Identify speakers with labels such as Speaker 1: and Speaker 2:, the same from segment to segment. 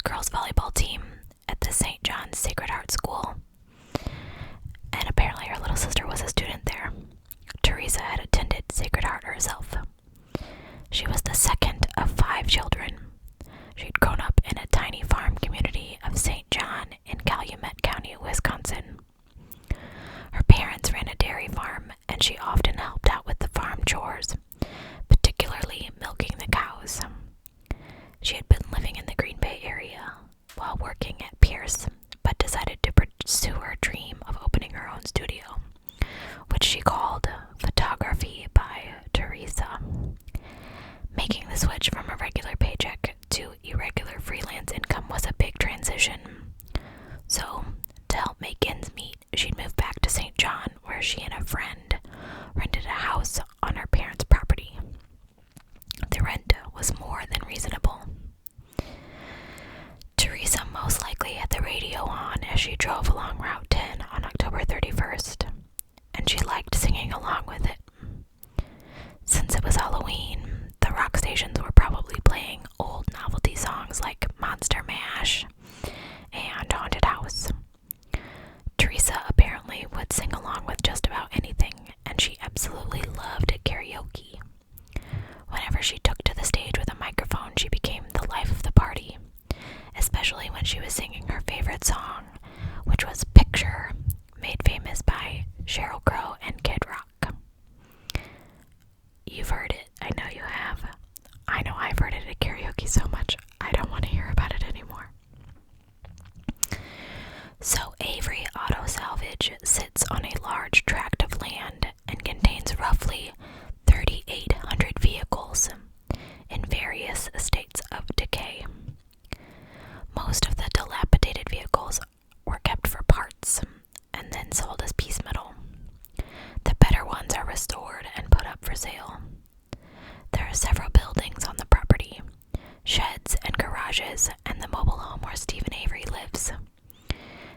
Speaker 1: girls' volleyball team at the St. John's Sacred Heart School, and apparently her little sister was a student there. Teresa had attended Sacred Heart herself. She was the second of 5 children. She'd grown up in a tiny farm community of St. John in Calumet County, Wisconsin. Her parents ran a dairy farm, and she often helped out with the farm chores, particularly milking the cows. She had been living in the Green Bay area while working at Pierce, but decided to pursue her dream of opening her own studio, which she called Photography by Teresa. Making the switch from a regular paycheck to irregular freelance income was a big transition. So, to help make ends meet, she'd moved back to St. John, where she and a friend rented a house on her parents' property. The rent was more than reasonable. Teresa most likely had the radio on as she drove along Route 10 on October 31st, and she liked singing along with it. Since it was Halloween, the rock stations were probably playing old novelty songs like Monster Mash and Haunted House. Teresa apparently would sing along with just about anything, and she absolutely loved karaoke. Whenever she took to the stage with a microphone, she became the life of the party, especially when she was singing her favorite song, which was Picture, made famous by Sheryl Crow and Kid Rock. You've heard it. I know you have. I know I've heard it at karaoke so much, I don't want to hear about it anymore. So Avery Auto Salvage sits on a large tract of land and contains roughly 3,800 vehicles in various states of decay. Most of the dilapidated vehicles were kept for parts and then sold as piece metal. The better ones are restored and put up for sale. There are several buildings on the property, sheds and garages, and the mobile home where Stephen Avery lives.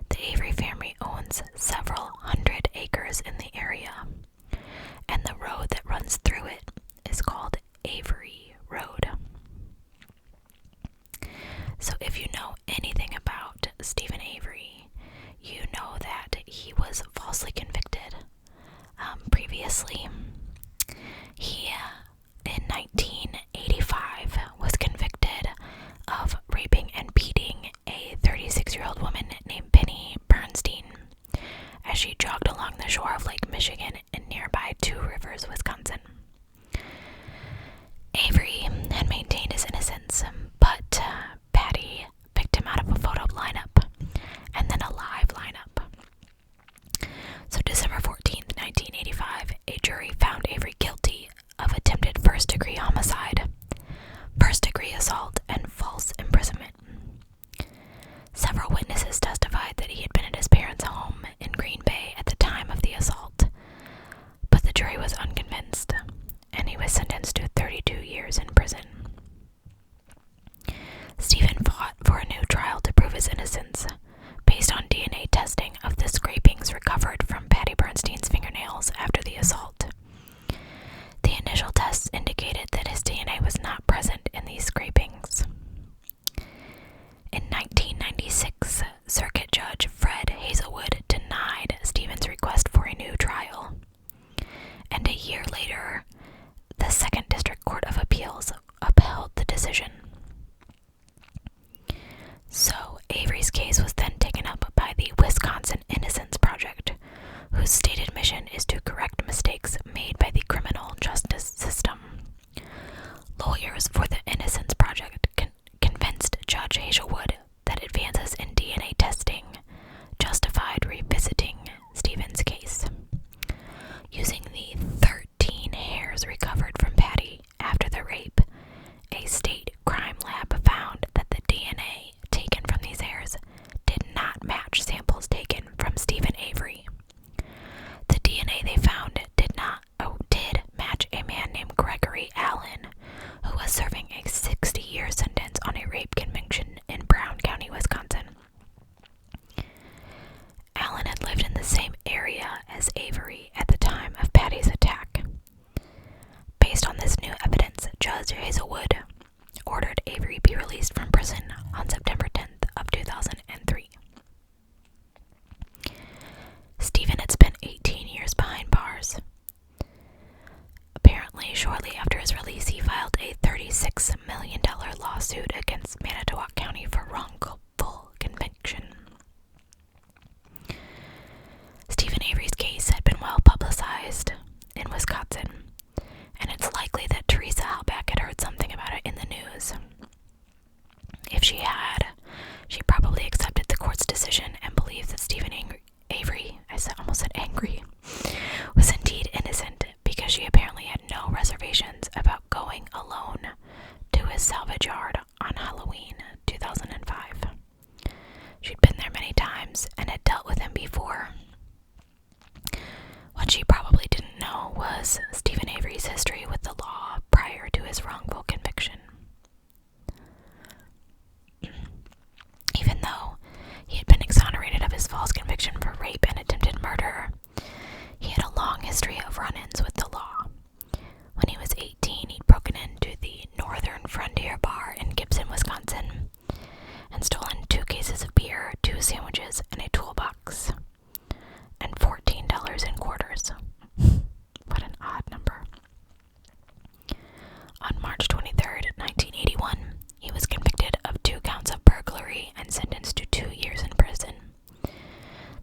Speaker 1: The Avery family owns several hundred acres in the area, and the road that runs through it is called Avery Road. So if you know anything about Stephen Avery, you know that he was falsely convicted previously. He, in 1985, was convicted of raping and beating a 36-year-old woman named Penny Bernstein as she jogged along the shore of Lake Michigan in nearby Two Rivers, Wisconsin. Avery had maintained his innocence, but Patty picked him out of a photo lineup and then a live lineup. So December 14th, 1985, a jury found Avery guilty of attempted first-degree homicide, first-degree assault, and false imprisonment. Several witnesses testified that he had been at his parents' home in Green Bay at the time of the assault, but the jury was unconvinced, and he was sentenced to 32 years in prison. Stephen fought for a new trial to prove his innocence, based on DNA testing of the scrapings recovered from Patty Bernstein's fingernails after the assault. The initial tests indicated that his DNA was not present in these scrapings. In 1996, Circuit Judge Fred Hazelwood denied Stephen's request for a new trial, and a year later, the 2nd District Court of Appeals upheld the decision. So Avery's case was false conviction for rape and attempted murder. He had a long history of run-ins with the law. When he was 18, he'd broken into the Northern Frontier Bar in Gibson, Wisconsin, and stolen 2 cases of beer, 2 sandwiches, and a toolbox, and $14 in quarters. What an odd number. On March 23rd, 1981, he was convicted of 2 counts of burglary and sentenced to 2 years in prison.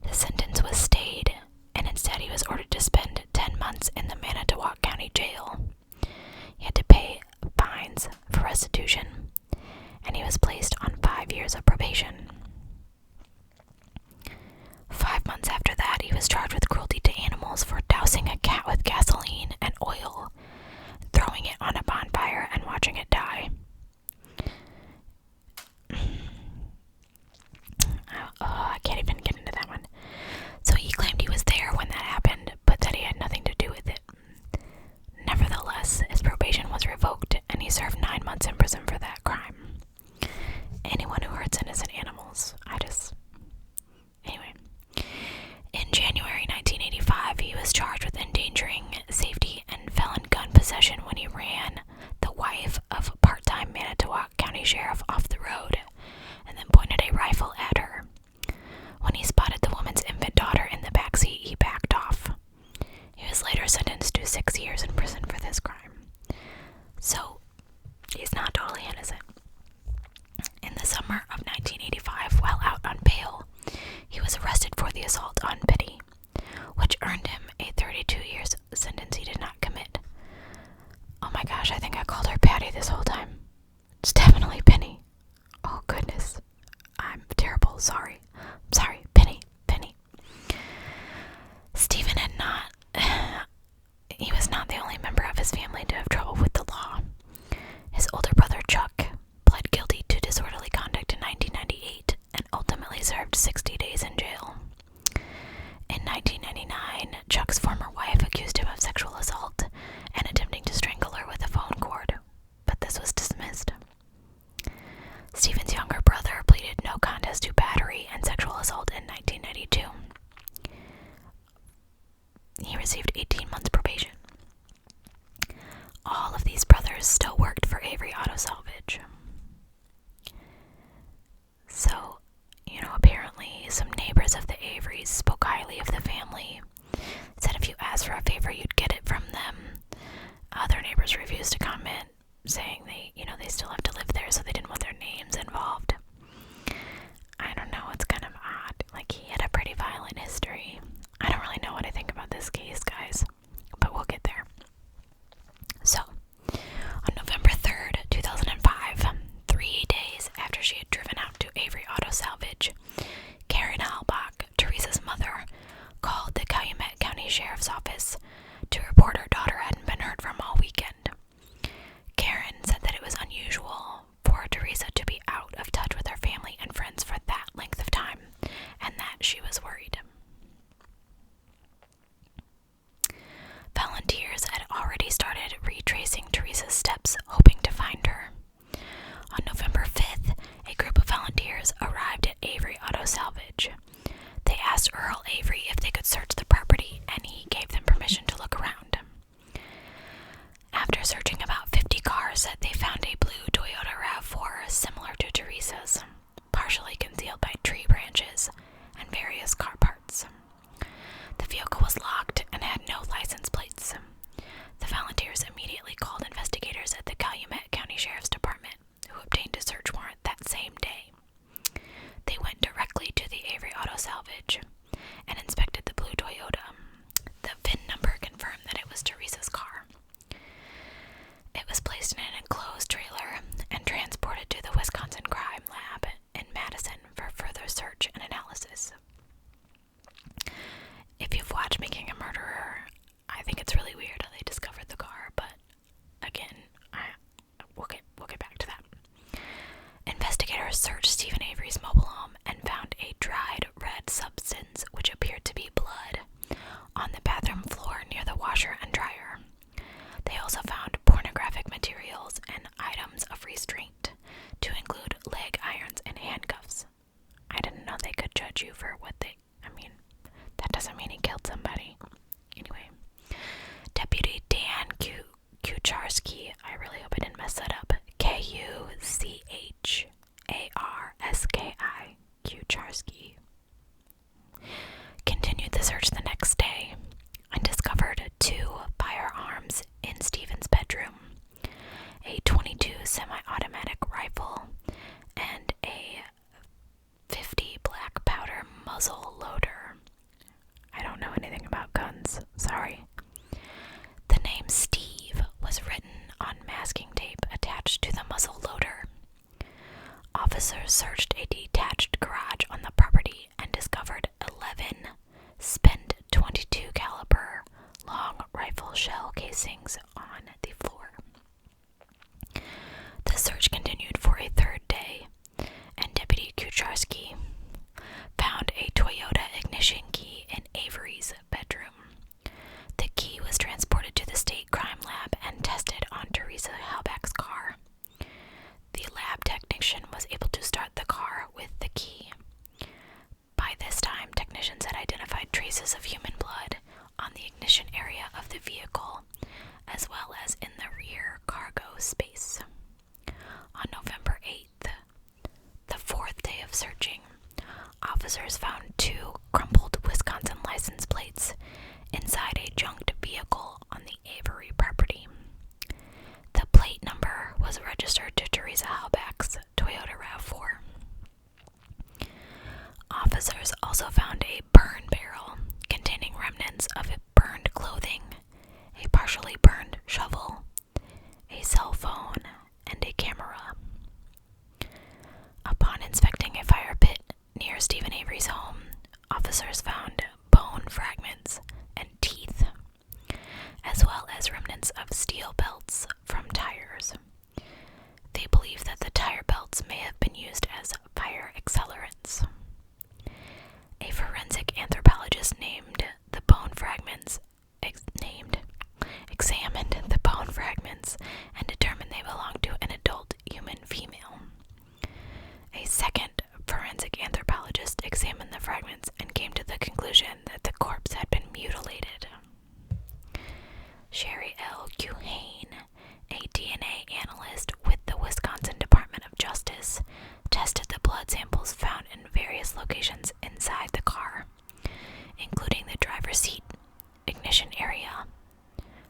Speaker 1: The sentence was stayed, and instead he was ordered to spend 10 months in the Manitowoc County Jail. He had to pay fines for restitution, and he was placed on 5 years of probation. 5 months after that, he was charged with cruelty to animals for dousing a cat with gasoline and oil, throwing it on a bonfire, and watching it die. I can't even get into that one. So he claimed he was there when that happened, but that he had nothing to do with it. Nevertheless, his probation was revoked, and he served 9 months in prison for that crime. Anyone who hurts innocent animals, Anyway. In January 1985, he was charged with endangering safety and felon gun possession when he ran the wife of a part-time Manitowoc County Sheriff off the road and then pointed a rifle at her. When he spotted the woman's infant daughter in the backseat, he backed off. He was later sentenced to 6 years in prison for this crime. So, he's not totally innocent. In the summer of 1985, while out on bail, he was arrested for the assault on Penny, which earned him a 32 years sentence he did not commit. Oh my gosh, I think I called her Patty this whole time. It's definitely Penny. Oh goodness. I'm terrible. Sorry, Penny. Stephen he was not the only member of his family to have trouble with the law. His older brother Chuck pled guilty to disorderly conduct in 1998 and ultimately served 60 days in jail. In 1999, Chuck's former wife accused him of sexual assault and attempting to strangle her with a phone cord, but this was dismissed. Stephen's younger brother pleaded no contest to battery and sexual assault in 1992. He received 18 months probation. All of these brothers still worked for Avery Auto Salvage. So, apparently some neighbors of the Averys spoke highly of the family, said if you asked for a favor, you'd get it from them. Other neighbors refused to comment, saying they still have to live there, so they didn't want their names involved. I don't know, it's kind of odd. Like, he had a pretty violent history. I don't really know what I think about this case, guys, but we'll get there. So, on November 3rd, 2005, 3 days after she had driven out to Avery Auto Salvage, Karen Halbach, Teresa's mother, called the Calumet County Sheriff's Office to report her daughter hadn't been heard from all weekend. Karen said that it was unusual for Teresa to be out of touch with her family and friends for that length of time, and that she was worried. Volunteers had already started retracing Teresa's steps, hoping to find her. On November 5th, a group of volunteers arrived at Avery Auto Salvage. They asked Earl Avery if they could search the property, and he gave them permission to look around. After searching about 50 cars, they found a blue Toyota RAV4 similar to Teresa's, partially concealed by tree branches and various car parts. The vehicle was locked and had no license plates. The volunteers immediately called investigators at the Calumet County Sheriff's Department, who obtained a search warrant that same day. They went directly to the Avery Auto Salvage and inspected the blue Toyota. The VIN number confirmed that it was Teresa's car. It was placed in an enclosed trailer and transported to the Wisconsin Crime Lab in Madison for further search and analysis. If you've watched Making a Murderer, I think it's really weird how they discovered the car, but again, we'll get back to that. Investigators searched Stephen Avery's mobile home and found a dried red substance which appeared to be blood on the bathroom floor near the washer and dryer. They also found pornographic materials and items of restraint, to include leg irons and handcuffs. I didn't know they could judge you for what they muzzle loader. I don't know anything about guns, sorry. The name Steve was written on masking tape attached to the muzzle loader. Officers searched a detached garage on the property and discovered 11 spent .22 caliber long rifle shell casings on the floor. The search continued for a third day, and Deputy Kucharski found a Toyota ignition key in Avery's bedroom. The key was transported to the state crime lab and tested on Teresa Halbach's car. The lab technician was able to start the car with the key. By this time, technicians had identified traces of human blood on the ignition area of the vehicle, as well as in the rear cargo space. On November 8th, the fourth day of searching, officers found 2 crumpled Wisconsin license plates inside a junked vehicle on the Avery property. The plate number was registered to Teresa Halbach's Toyota RAV4. Officers also found a burn barrel containing remnants of burned clothing, a partially burned shovel, a cell phone, and a camera. Upon inspecting a fire pit near Stephen Avery's home, officers found bone fragments and teeth, as well as remnants of steel belts from tires. They believe that the tire belts may have been used as fire accelerants. A forensic anthropologist examined the bone fragments and determined they belonged to an adult human female. A second forensic anthropologist examined the fragments and came to the conclusion that the corpse had been mutilated. Sherry L. Kuhane, a DNA analyst with the Wisconsin Department of Justice, tested the blood samples found in various locations inside the car, including the driver's seat, ignition area,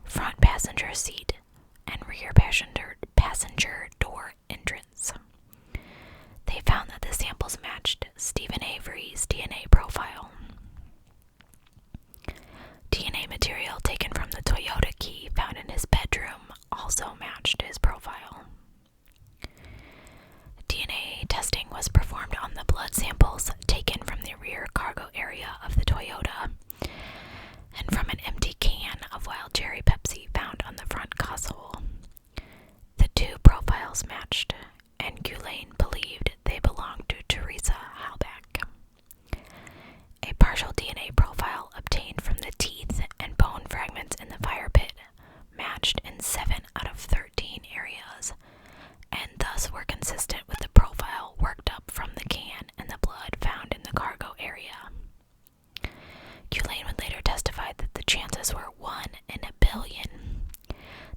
Speaker 1: front passenger seat, and rear passenger door entrance. They found that the samples matched Stephen Avery's DNA profile. DNA material taken from the Toyota key found in his bedroom also matched his profile. DNA testing was performed on the blood samples taken from the rear cargo area of the Toyota and from an empty can of wild cherry Pepsi found on the front console. The 2 profiles matched, and Gulain believed they belonged to Teresa Halbach. A partial DNA profile obtained from the teeth and bone fragments in the fire pit matched in 7 out of 13 areas, and thus were consistent with the profile worked up from the can and the blood found in the cargo area. Gulain would later testify that the chances were 1 in a billion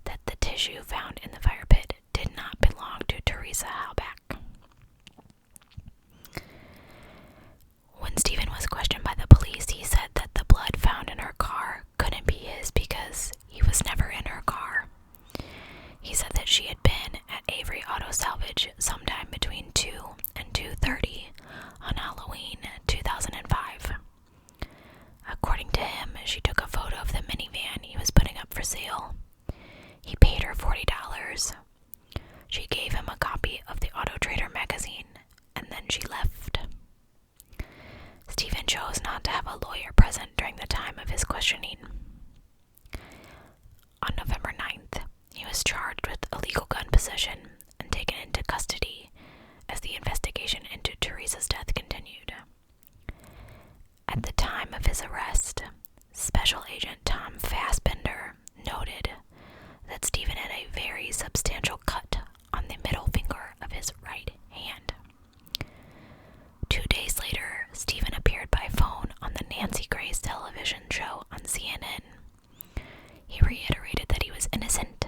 Speaker 1: that the tissue found in the fire pit did not belong to Teresa Halbach. When Stephen was questioned by the police, he said that the blood found in her car couldn't be his because he was never in her car. He said that she had been at Avery Auto Salvage sometime between 2 and 2:30 on Halloween 2005. According to him, she took a photo of the minivan he was putting up for sale. He paid her $40. She gave him a copy of the Auto Trader magazine, and then she left. Stephen chose not to have a lawyer present during the time of his questioning. On November 9th, he was charged with illegal gun possession and taken into custody as the investigation into Teresa's death continued. At the time of his arrest, Special Agent Tom Fassbender noted that Stephen had a very substantial cut on the middle finger of his right hand. 2 days later, Stephen appeared by phone on the Nancy Grace television show on CNN. He reiterated that he was innocent.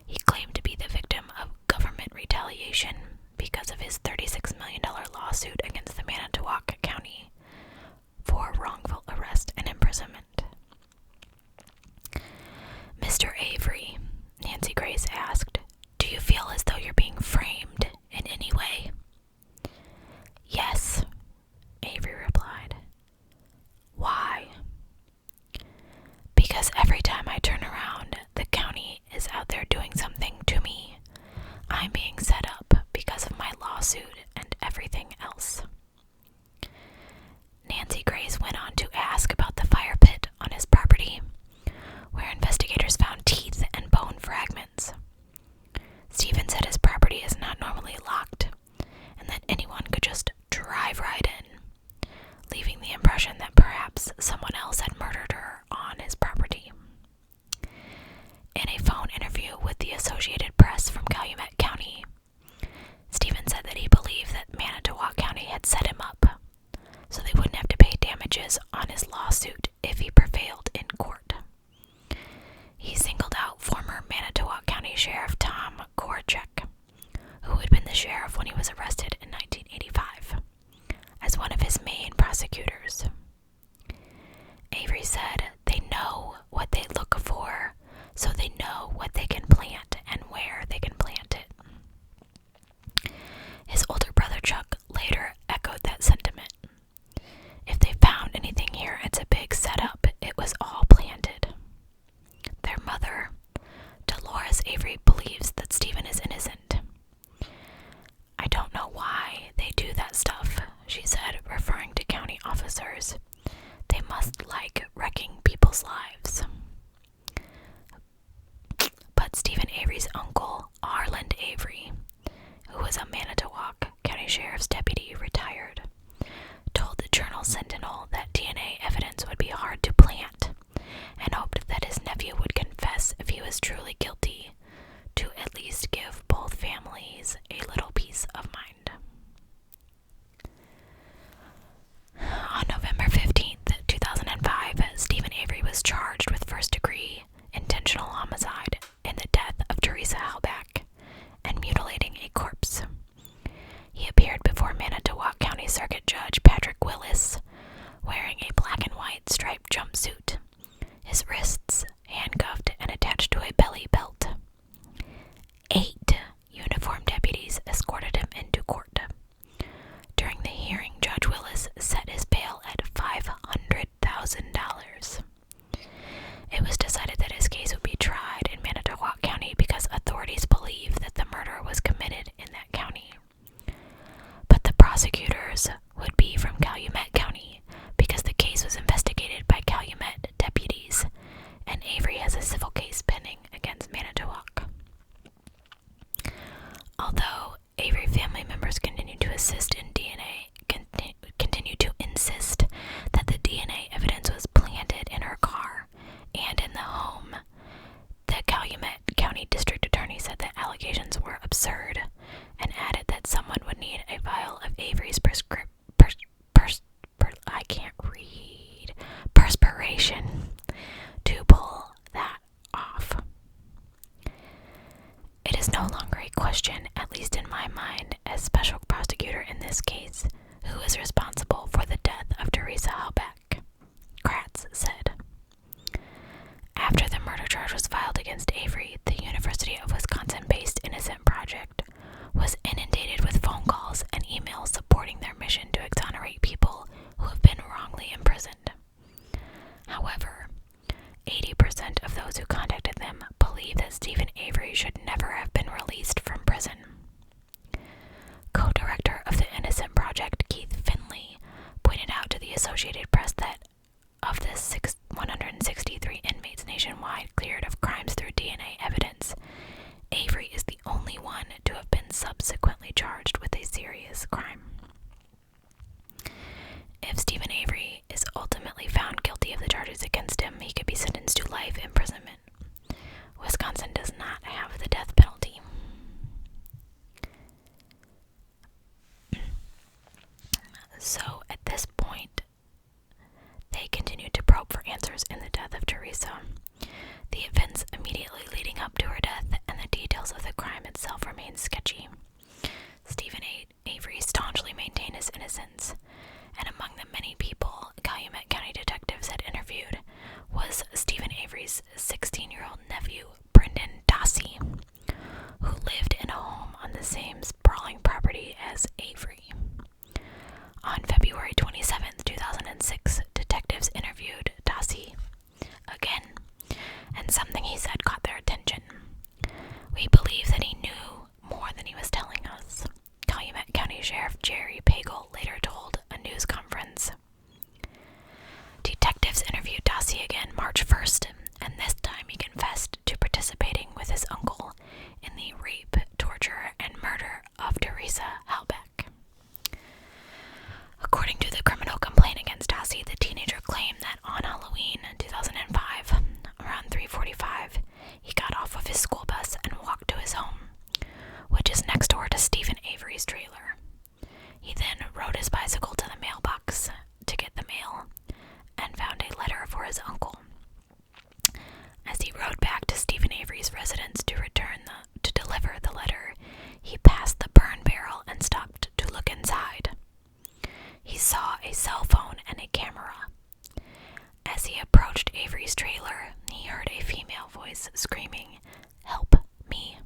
Speaker 1: He claimed to be the victim of government retaliation else. Nancy Grace went on to ask about the fire pit on his property, where investigators found teeth and bone fragments. Stephen said his property is not normally locked, and that anyone could just drive right in, leaving the impression that perhaps someone else had murdered her on his property. In a phone interview with the Associated Press from Calumet County, Stephen said that he believed that Manitowoc County had set him up, so they wouldn't have to pay damages on his lawsuit if he prevailed in court. He singled out former Manitowoc County Sheriff Tom Korchek, who had been the sheriff when he was arrested in 1985, as one of his main prosecutors. Avery said they know what they look for, so they know what they can plant and where they can plant it. His older brother Chuck later echoed that sentiment. If they found anything here, it's a big setup. It was all planted. Their mother, Dolores Avery, believes that Stephen is innocent. I don't know why they do that stuff, she said, referring to county officers. They must like wrecking people's lives. But Stephen Avery's uncle, Arland Avery, who was a Manitowoc County Sheriff's deputy, retired, told the Journal Sentinel that DNA evidence would be hard to plant, and hoped that his nephew would confess if he was truly guilty, to at least give both families a little peace of mind. On November 15th, 2005, Stephen Avery was charged with first-degree intentional homicide in the death of Teresa Halbach and mutilating a corpse. He appeared before Manitowoc County Circuit Judge Patrick Willis, wearing a black and white striped jumpsuit, his wrists handcuffed and attached to a belly belt. 8 uniformed deputies escorted him into court. During the hearing, Judge Willis set his bail at $500,000. It was decided that his case would be tried in Manitowoc County because authorities believe that the murder was committed in that county. But the prosecutors would be from Calumet County because the case was investigated by Calumet deputies, and Avery has a civil case pending against Manitowoc. Although Avery family members continue to insist that the DNA evidence was planted in her car and in the home, the Calumet County District Attorney said that allegations were absurd and added that someone would need a vial of Avery's perspiration to pull that off. It is no longer a question, at least in my mind, as special prosecutor in this case, who is responsible for the death of Teresa Halbach, Kratz said. After the murder charge was filed against Avery, the University of Wisconsin-based Innocent Project was inundated with phone calls and emails supporting their mission to exonerate people who have been wrongly imprisoned. However, 80% of those who contacted them believe that Stephen Avery should never have been released from prison. Co-director of the Innocent Project, Keith Finley, pointed out to the Associated Press that of the 163 inmates nationwide cleared of crimes through DNA evidence, Avery is the only one to have been subsequently charged with a serious crime. If Stephen Avery is ultimately found guilty of the charges against him, he could be sentenced to life imprisonment. Wisconsin does not have the death penalty. So at this point, they continued to probe for answers in the death of Teresa. The events immediately leading up to her death and the details of the crime itself remain sketchy. Stephen Avery staunchly maintained his innocence, and among the many people Calumet County detectives had interviewed was Stephen Avery's 16-year-old nephew, Brendan Dassey, who lived in a home on the same sprawling property as Avery. On February 27, 2006, detectives interviewed Dassey again, and something he said caught their attention. We believe that he knew more than he was telling us, Calumet County Sheriff Jerry Pagel later told a news conference. Detectives interviewed Dossie again March 1st, and this time he confessed to participating with his uncle in the rape, torture, and murder of Teresa Halbach. According to the criminal complaint against Dossie, the teenager claimed that on Halloween 2005, around 3:45, he got off of his school bus and walked to his home, which is next door to Stephen Avery's trailer. He then rode his bicycle to the mailbox to get the mail and found a letter for his uncle. As he rode back to Stephen Avery's residence to deliver the letter, he passed the burn barrel and stopped to look inside. He saw a cell phone and a camera. As he approached Avery's trailer, he heard a female voice screaming, "Help me."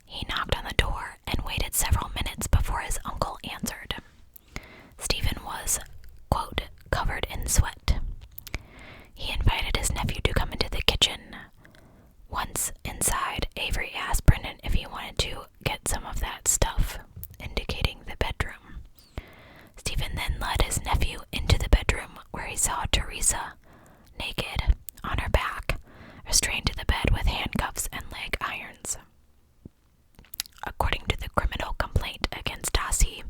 Speaker 1: He knocked on the door and waited several minutes before his uncle answered. Stephen was, quote, covered in sweat. He invited his nephew to come into the kitchen. Once inside, Avery asked Brendan if he wanted to get some of that stuff, indicating the bedroom. Stephen then led his nephew into the bedroom where he saw Teresa, naked, on her back, restrained to the bed with handcuffs and leg irons. According to the criminal complaint against Dossie,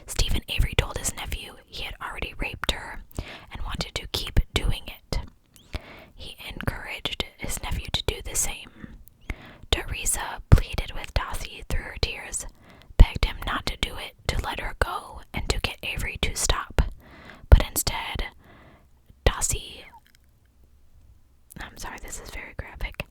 Speaker 1: Stephen Avery told his nephew he had already raped her and wanted to keep doing it. He encouraged his nephew to do the same. Teresa pleaded with Dossie through her tears, begged him not to do it, to let her go, and to get Avery to stop. But instead, Dossie, this is very graphic,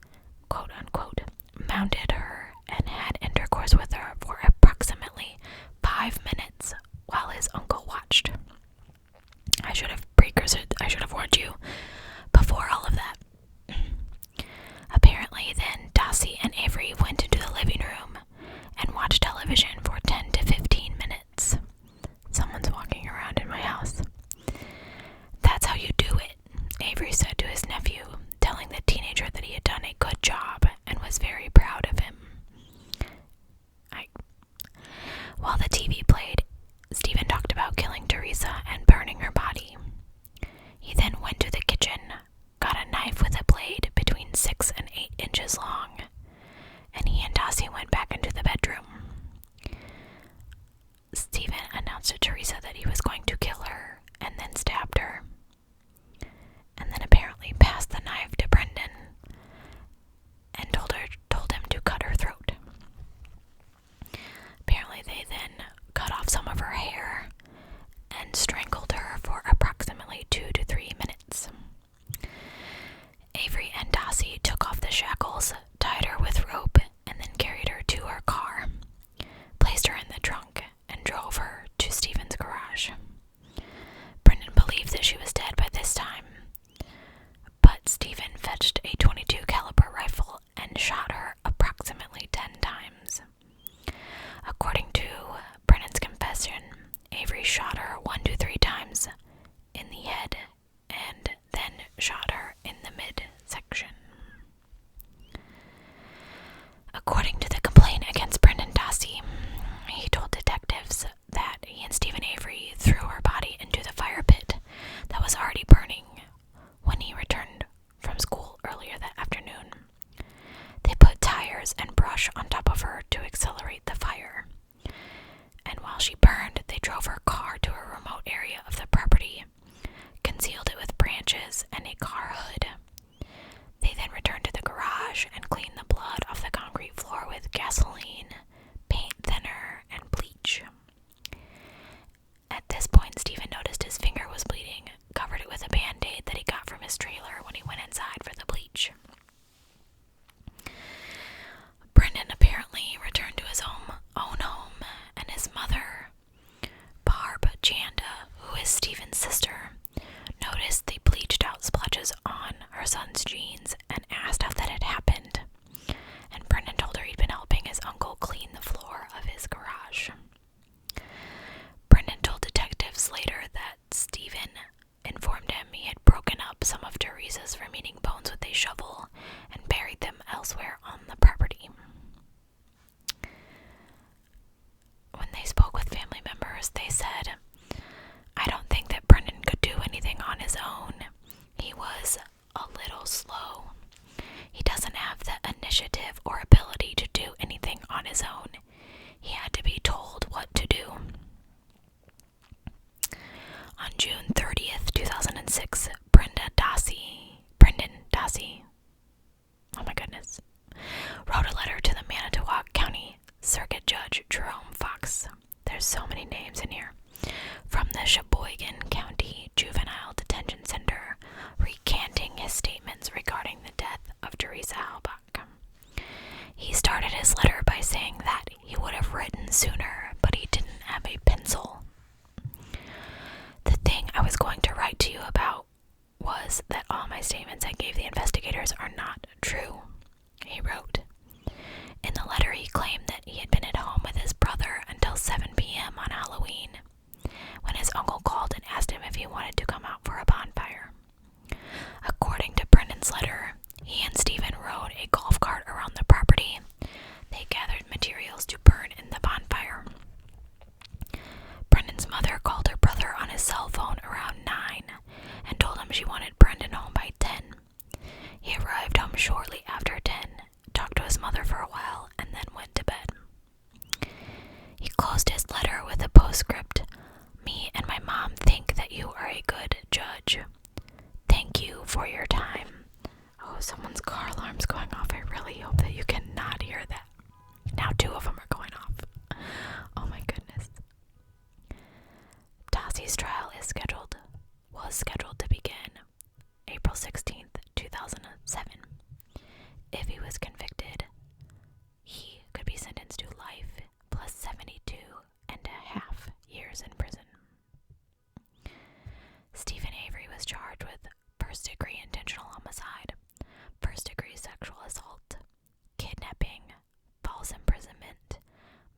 Speaker 1: quote unquote, mounted her and had intercourse with her for approximately 5 minutes while his uncle watched. I should have warned you before all of that. Apparently, then Dossie and Avery went into the living room and watched television for 10 to 15 minutes. Someone's walking around in my house. "That's how you do it," Avery said to his nephew, telling the teenager that he had done a good job and was very proud of him. While the TV played, Stephen talked about killing Teresa and burning her body. He then went to the kitchen, got a knife with a blade between 6 and 8 inches long, and he and Dossie went back into the bedroom. Stephen announced to Teresa that he was going to kill her and then stabbed her, and then apparently passed the knife to Brendan and told him to cut her throat. Apparently they then cut off some of her hair and strangled her for approximately 2 to 3 minutes. Avery and Dossie took off the shackles, tied her with rope, and then carried her to her car, placed her in the trunk, and drove her to Stephen's garage. Brendan believed that she was dead by this time, but Stephen fetched a .22 caliber rifle and shot her approximately 10 times. According to Brendan's confession, Avery shot her 1 to 3 times in the head and then shot her in the midsection. According to the complaint against Brendan Dossie, he told detectives that he and Stephen Avery threw her body into the fire pit that was already burning when he returned from school earlier that afternoon. They put tires and brush on top of her to accelerate the fire. And while she burned, they drove her car to a remote area of the property, concealed it with branches and a car hood. They then returned to the garage and cleaned the blood off the concrete floor with gasoline, paint thinner, and bleach. At this point, Stephen noticed his finger was bleeding, covered it with a Band-Aid that he got from his trailer when he went inside for the bleach. Brendan apparently returned to his own home, and his mother, Barb Janda, who is Stephen's sister, noticed the bleached out splotches on her son's jeans and asked how that had happened. And Brendan told her he'd been helping his uncle clean the floor of his garage. Brendan told detectives later that Stephen informed him he had broken up some of Teresa's remaining bones with a shovel and buried them elsewhere on the property. When they spoke June 30th, 2006, Brendan Dassey, oh my goodness, wrote a letter to the Manitowoc County Circuit Judge Jerome Fox. There's so many names in here. From the Sheboygan County Juvenile Detention Center, recanting his statements regarding the death of Teresa Halbach. He started his letter by saying that he would have written sooner, but he didn't have a pencil. The thing I was going to write to you about was that all my statements I gave the investigators are not true, he wrote. In the letter, he claimed that he had been at home with his brother until 7 p.m. on Halloween, when his uncle called and asked him if he wanted to come out for a bonfire. According to Brendan's letter, he and Stephen rode a golf cart around the property. They gathered materials to burn in the bonfire. Brendan's mother called her brother on his cell phone around 9 and told him she wanted Brendan home by 10. He arrived home shortly after 10, talked to his mother for a while, and then went to bed. He closed his letter with a postscript. Me and my mom think that you are a good judge. Thank you for your time. Oh, someone's car alarm's going off. I really hope that you cannot hear that. Now 2 of them are going off. Oh my goodness. Dassey's trial was scheduled to begin April 16th, 2007. If he was convicted, he could be sentenced to life plus 72 and a half years in prison. Stephen Avery was charged with first-degree intentional homicide, first-degree sexual assault, kidnapping, false imprisonment,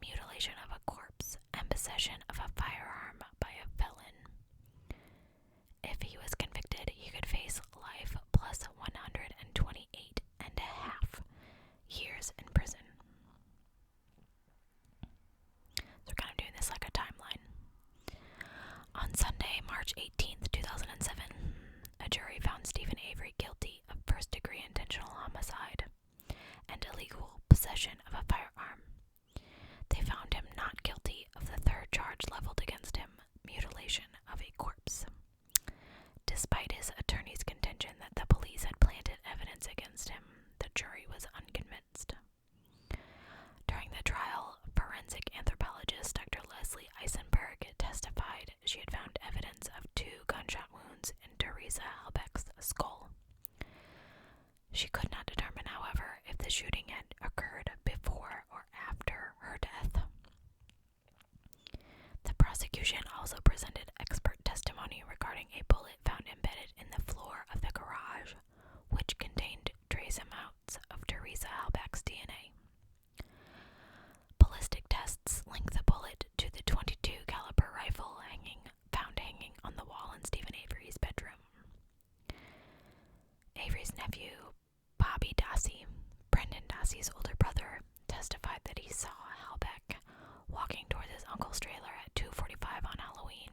Speaker 1: mutilation of a corpse, and possession of a firearm by a felon. If he was convicted, he could face life plus 128 and a half years in prison. So we're kind of doing this like a timeline. On Sunday, March 18th, 2007, a jury found Stephen Avery guilty of first-degree intentional homicide and illegal possession of a firearm. They found him not guilty of the third charge leveled against him, mutilation of a corpse. Despite his attorney's contention that the police had planted evidence against him, the jury was unconvinced. During the trial, forensic anthropologist Dr. Leslie Eisenberg testified she had found evidence of 2 gunshot wounds in Teresa Halbach's skull. She could not determine, however, if the shooting had occurred before or after her death. The prosecution also presented expert testimony regarding a bullet found embedded in the floor of the garage, which contained trace amounts of Teresa Halbach's DNA. Ballistic tests linked the bullet to the .22 caliber rifle found hanging on the wall in Stephen Avery's bedroom. Avery's nephew, Bobby Dassey, Brendan Dassey's older brother, testified that he saw Halbach walking toward his uncle's trailer at 2:45 on Halloween.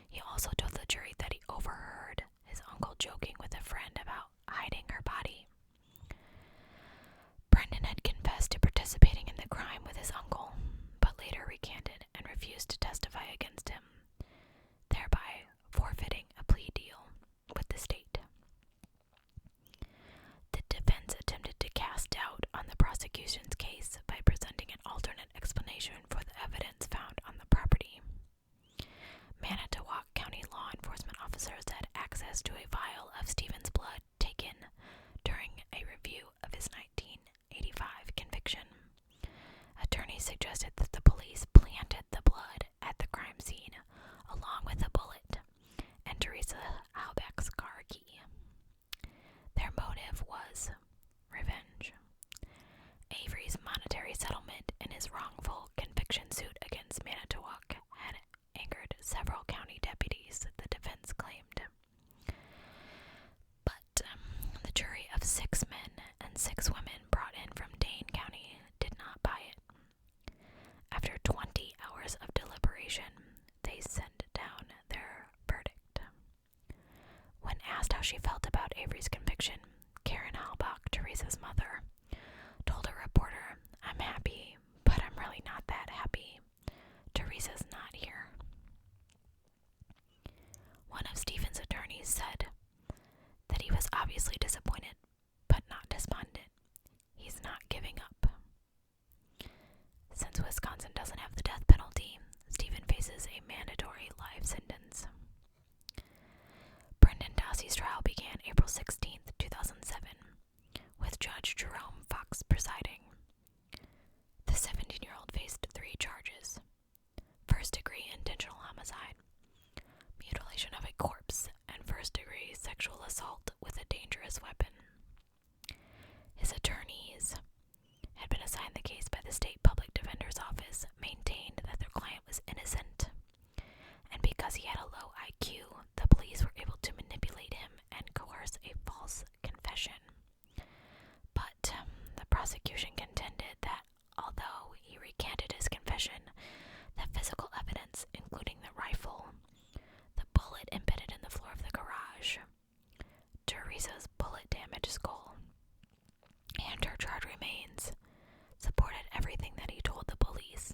Speaker 1: He also told the jury that he overheard his uncle joking with a friend about hiding her body. Brendan had confessed to participating in the crime with his uncle, but later recanted and refused to testify against him, thereby forfeiting a plea deal with the state. The defense attempted to cast doubt on the prosecution's case by presenting an alternate explanation for the evidence found on the property. Manitowoc County law enforcement officers had access to a vial of Stephen's blood taken during a review of his 1985 conviction. Attorneys suggested that the police planted the blood at the crime scene, along with a bullet and Teresa Halbach's car key. Their motive was revenge. Avery's monetary settlement in his wrongful conviction suit against Manitowoc had angered several county deputies, the defense claimed. But the jury of 6 men and 6 women brought in from Dane County did not buy it. After 20 hours of deliberation, they sent down their verdict. When asked how she felt about Avery's conviction, Karen Halbach, Teresa's mother, told a reporter, "I'm happy, but I'm really not that happy. Teresa's not here." had a low IQ, the police were able to manipulate him and coerce a false confession. But the prosecution contended that although he recanted his confession, the physical evidence, including the rifle, the bullet embedded in the floor of the garage, Teresa's bullet-damaged skull, and her charred remains, supported everything that he told the police.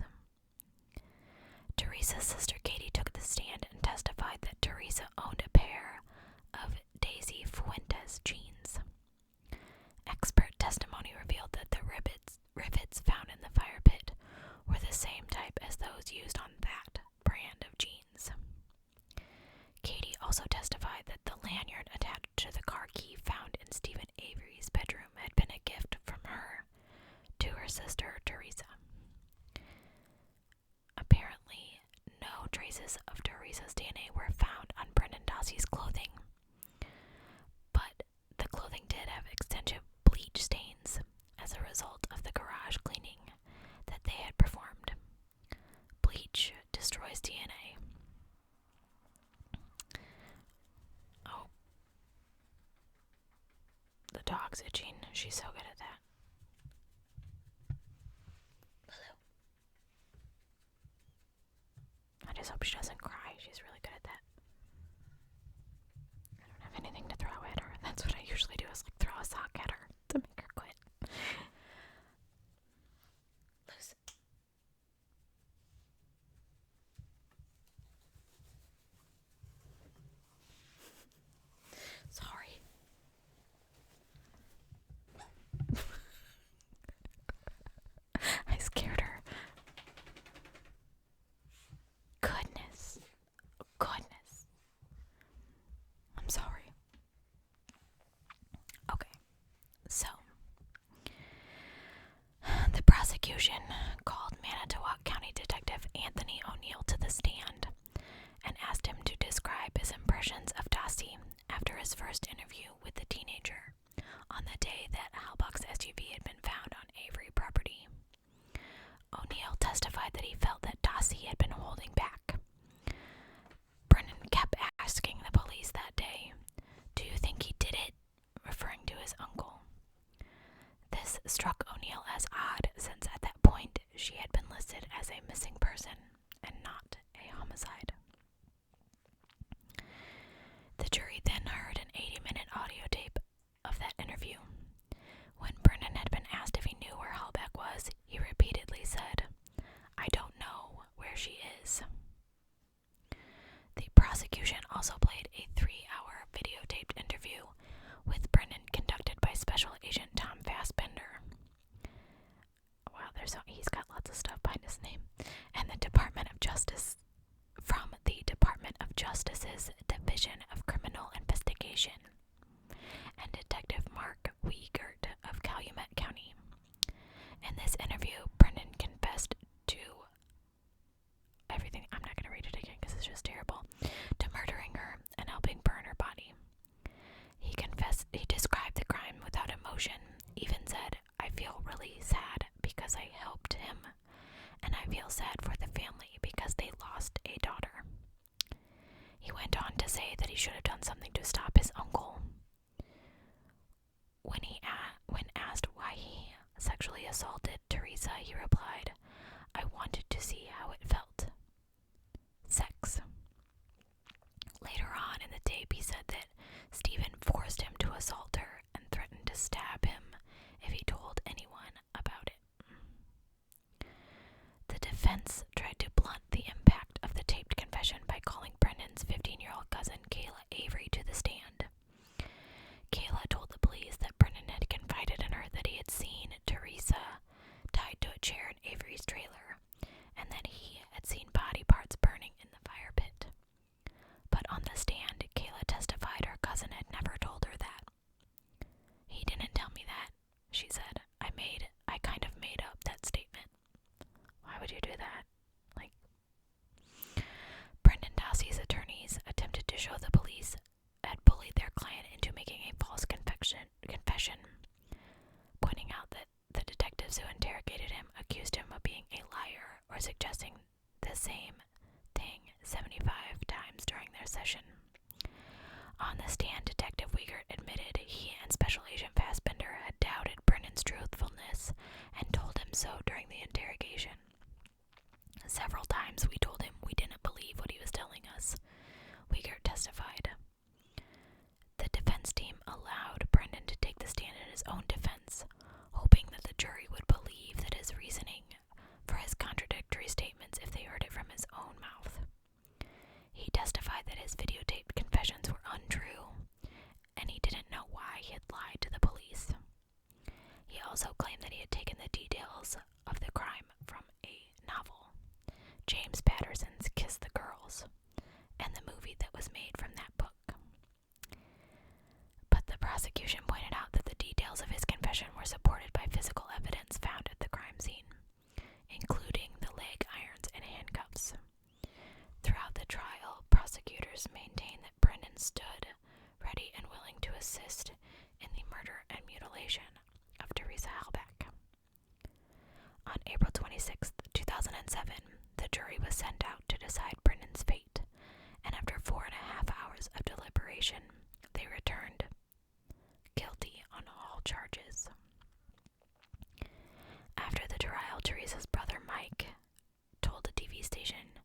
Speaker 1: Teresa's sister Katie took the stand and testified that Teresa owned a pair of Daisy Fuentes jeans. Expert testimony revealed that the rivets found in the fire pit were the same type as those used on that brand of jeans. Katie also testified that the lanyard attached to the car key found in Stephen Avery's bedroom had been a gift from her to her sister Teresa. Apparently, no traces of Teresa's DNA were found on Brendan Dossey's clothing, but the clothing did have extensive bleach stains as a result of the garage cleaning that they had performed. Bleach destroys DNA. Oh. The dog's itching. She's so good at that. I just hope she doesn't cry. She's really good at that. I don't have anything to throw at her. That's what I usually do, is like throw a sock at her to make her quit. Loose. Sorry. I scared her. Goodness. I'm sorry. Okay. So, the prosecution called Manitowoc County Detective Anthony O'Neill to the stand and asked him to describe his impressions of Dossey after his first interview with the teenager on the day that Halbach's SUV had been found on Avery property. O'Neill testified that he felt that Dossey had been holding back. Brennan kept asking the police that day, "Do you think he did it?" referring to his uncle. This struck O'Neill as odd, since at that point she had been listed as a missing person and not a homicide. The jury then heard an 80-minute audio tape of that interview. When Brennan had been asked if he knew where Halbach was, he repeatedly said, "I don't know where she is." The prosecution also played a 3-hour videotaped interview with Brennan conducted by Special Agent Tom Fassbender. Wow, he's got lots of stuff behind his name. And the Department of Justice, from the Department of Justice's Division of Criminal Investigation, and Detective Mark Wiegert of Calumet County. In this interview, Brennan confessed to everything. I'm not going to read it again because it's just terrible. To murdering her and helping burn her body. He described the crime without emotion, even said, "I feel really sad because I helped him, and I feel sad for the family because they lost a daughter." He went on to say that he should have done something to stop his uncle. When asked why he sexually assaulted Teresa, he replied, "I wanted to see how it felt." Sex. Later on in the tape, he said that Stephen forced him to assault her and threatened to stab him if he told anyone about it. The defense tried to blunt the impact of the taped confession by calling Brendan's 15-year-old cousin Kayla Wiegert admitted he and Special Agent Fassbender had doubted Brennan's truthfulness and told him so during the interrogation. Several times we told him we didn't believe what he was telling us, Wiegert testified. The defense team allowed Brendan to take the stand in his own defense, hoping that the jury would believe that his reasoning for his contradictory statements if they heard it from his own mouth. He testified that his videotaped confessions were untrue, and he didn't know why he had lied to the police. He also claimed that he had taken the details of the crime from a novel, James Patterson's Kiss the Girls, and the movie that was made from that book. But the prosecution pointed out that the details of his confession were supported by physical evidence found at the crime scene, including the leg irons and handcuffs. Throughout the trial, prosecutors maintained that Brendan stood ready and willing to assist in the murder and mutilation of Teresa Halbach. On April 26, 2007, the jury was sent out to decide Brendan's fate, and after 4.5 hours of deliberation, they returned guilty on all charges. After the trial, Teresa's brother Mike told the TV station,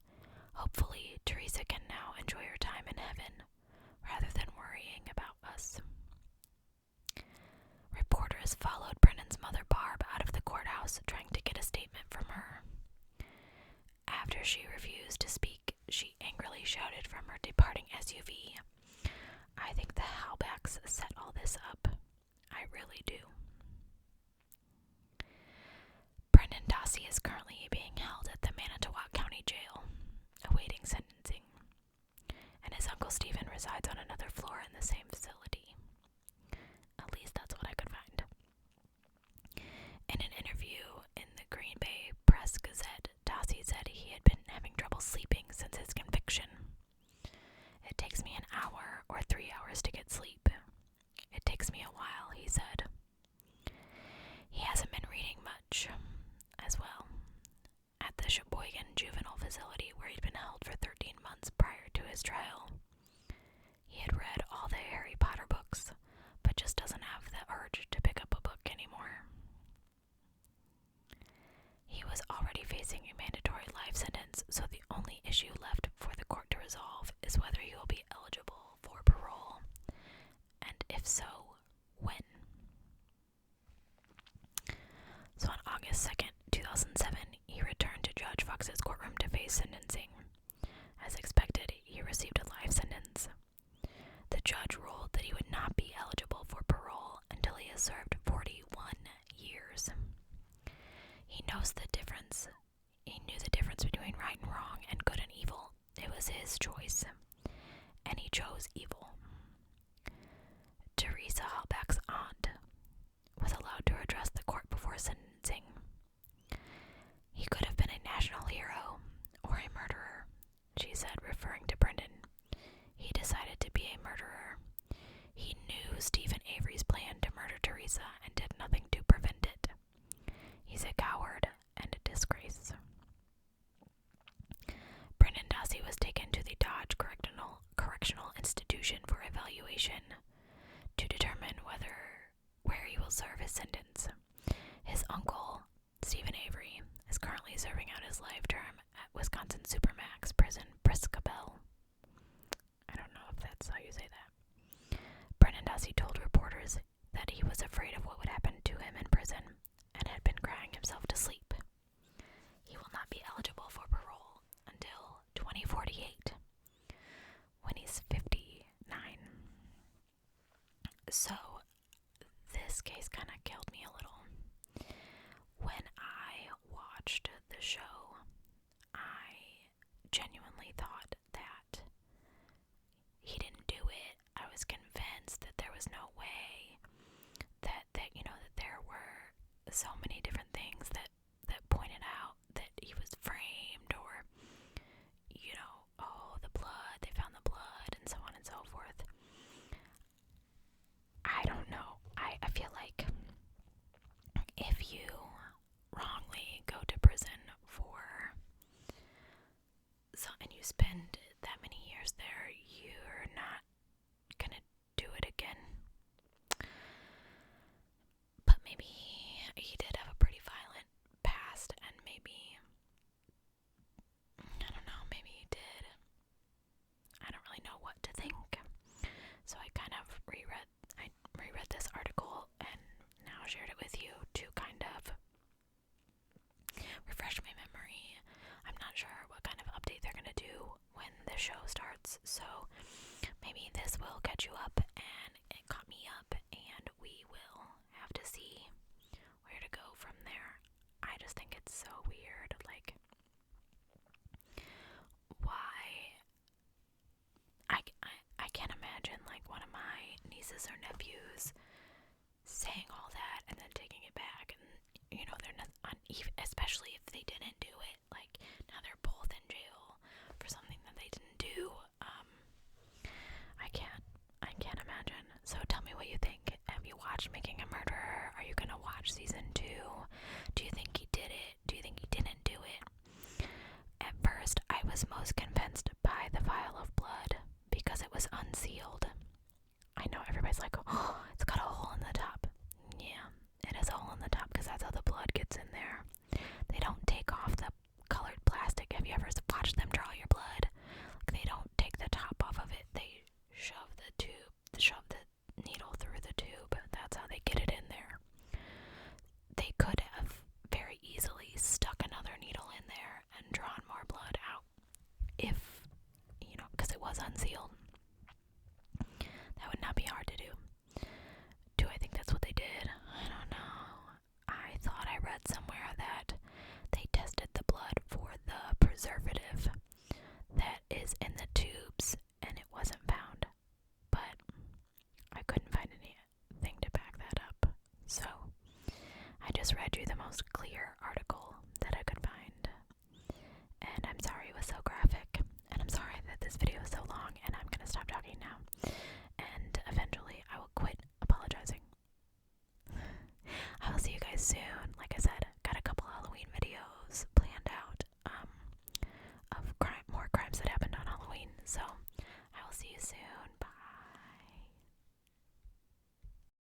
Speaker 1: "Hopefully, Teresa can now enjoy her time in heaven, rather than worrying about us." Reporters followed Brendan's mother Barb out of the courthouse, trying to get a statement from her. After she refused to speak, she angrily shouted from her departing SUV, "I think the Halbachs set all this up. I really do." Brendan Dassey is currently being held at the Manitowoc County Jail, awaiting sentencing, and his uncle Stephen resides on another floor in the same facility. At least that's what I could find. In an interview in the Green Bay Press Gazette, Dassey said he had been having trouble sleeping since his conviction. "It takes me an hour or 3 hours to get sleep. It takes me a while," he said. He hasn't been reading much as well. At the Sheboygan Juvenile Facility, where he'd been held for 13 months prior to his trial, he had read all the Harry Potter books, but just doesn't have the urge to pick up a book anymore. He was already facing a mandatory life sentence, so the only issue left for the court to resolve is whether he will be eligible for parole, and if so, when. So on August 2nd, 2007, he returned to Judge Fox's courtroom to face sentencing. As expected, he received a life sentence. The judge ruled that he would not be eligible for parole until he has served 41 years. He knows the difference. He knew the difference between right and wrong and good and evil. It was his choice, and he chose evil. Teresa Halbach's aunt was allowed to address the court before sentencing. "He could have been a national hero or a murderer," she said, referring to Brendan. "He decided to be a murderer. He knew Stephen Avery's plan to murder Teresa and did nothing to prevent it. He's a coward and a disgrace." Brendan Dassey was taken to the Dodge Correctional Institution for evaluation to determine where he will serve his sentence. His uncle, Stephen Avery, is currently serving out his life term at Wisconsin Supermax prison Briscabel. I don't know if that's how you say that. Brendan Dassey told reporters that he was afraid of what would happen to him in prison and had been crying himself to sleep. He will not be eligible for parole until 2048, when he's 59. So, this case kind of killed me a little. When I watched the show, I genuinely thought that he didn't do it. I was convinced that there was no way, that there were so many different things that pointed out that he was framed, or, oh, the blood, they found the blood, and so on and so forth. I don't know. I feel like if you wrongly go to prison and you spend that many years there, you're not gonna do it again. catch you up, and it caught me up, and we will have to see where to go from there. I just think it's so weird, like, why? I can't imagine, like, one of my nieces or nephews saying all that and then taking it back, and, you know, they're not especially if they didn't do it. Like, now they're both in jail for something that they didn't do. I can't imagine. So tell me what you think. Have you watched Making a Murderer? Are you gonna watch season 2? Do you think he did it? Do you think he didn't do it? At first, I was most convinced by the vial of blood because it was unsealed. I know everybody's like, oh, it's got a hole in the top. Yeah, it has a hole in the top because that's how the blood gets in there. They don't take off the colored plastic. Have you ever watched them draw your